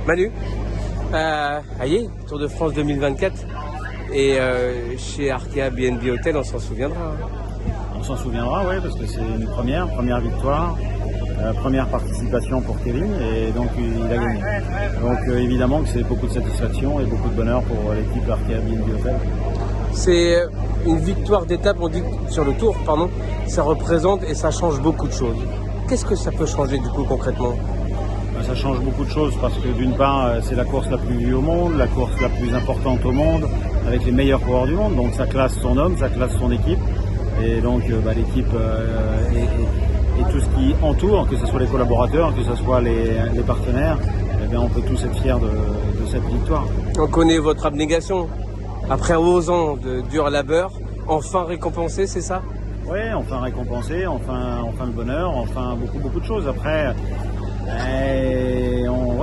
Manu, allez, Tour de France 2024. Et chez Arkea BNB Hotel, on s'en souviendra. On s'en souviendra, oui, parce que c'est une première victoire, première participation pour Kevin, et donc il a gagné. Donc évidemment que c'est beaucoup de satisfaction et beaucoup de bonheur pour l'équipe Arkea BNB Hotel. C'est une victoire d'étape, on dit sur le Tour, pardon, ça représente et ça change beaucoup de choses. Qu'est-ce que ça peut changer du coup concrètement ? Ça change beaucoup de choses parce que d'une part, c'est la course la plus vue au monde, la course la plus importante au monde, avec les meilleurs coureurs du monde. Donc ça classe son homme, ça classe son équipe. Et donc l'équipe et tout ce qui entoure, que ce soit les collaborateurs, que ce soit les partenaires, eh bien, on peut tous être fiers de cette victoire. On connaît votre abnégation. Après 11 ans de dur labeur, enfin récompensé, c'est ça ? Oui, enfin récompensé, enfin le bonheur, enfin beaucoup de choses. Après,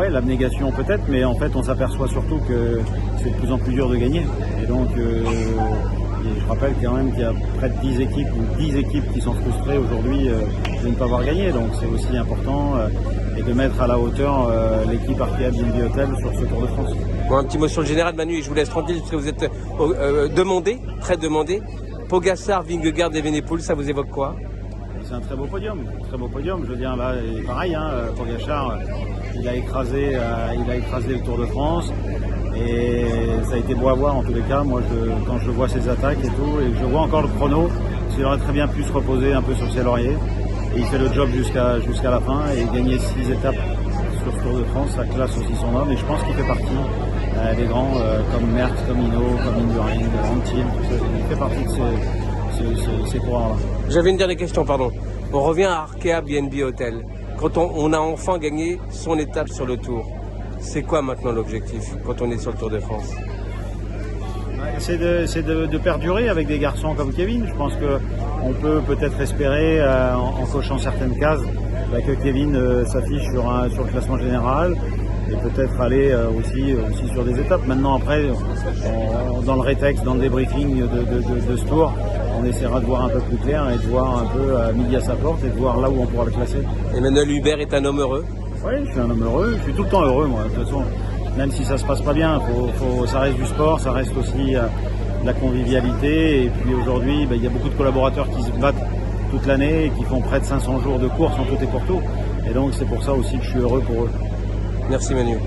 l'abnégation peut-être, mais en fait on s'aperçoit surtout que c'est de plus en plus dur de gagner. Et donc je rappelle quand même qu'il y a près de 10 équipes qui sont frustrées aujourd'hui de ne pas avoir gagné. Donc c'est aussi important et de mettre à la hauteur l'équipe Arkea BNB Hotel sur ce Tour de France. Bon, un petit mot sur le général, Manu, et je vous laisse tranquille parce que vous êtes demandé, très demandé. Pogačar, Vingegaard et Evenepoel, ça vous évoque quoi ? C'est un très beau podium. Je veux dire là, pareil, Pogačar, il a écrasé le Tour de France et ça a été beau à voir en tous les cas. Moi, quand je vois ses attaques et tout, et je vois encore le chrono, il aurait très bien pu se reposer un peu sur ses lauriers. Et il fait le job jusqu'à la fin et gagner 6 étapes sur ce Tour de France, ça classe aussi son homme. Et je pense qu'il fait partie des grands comme Merckx, comme Hinault, comme Indurain, Antil, il fait partie de ces coureurs-là. J'avais une dernière question, pardon. On revient à Arkea BNB Hotel. Quand on a enfin gagné son étape sur le Tour, c'est quoi maintenant l'objectif quand on est sur le Tour de France ? C'est de perdurer avec des garçons comme Kevin. Je pense qu'on peut peut-être espérer, en cochant certaines cases, que Kevin s'affiche sur le classement général et peut-être aller aussi sur des étapes. Maintenant après, dans le rétexte, dans le débriefing de ce tour, on essaiera de voir un peu plus clair et de voir un peu midi à sa porte et de voir là où on pourra le classer. Emmanuel Hubert est un homme heureux ? Oui, je suis un homme heureux, je suis tout le temps heureux moi. De toute façon, même si ça se passe pas bien, ça reste du sport, ça reste aussi de la convivialité. Et puis aujourd'hui, il y a beaucoup de collaborateurs qui se battent toute l'année et qui font près de 500 jours de course en tout et pour tout. Et donc c'est pour ça aussi que je suis heureux pour eux. Merci Manu.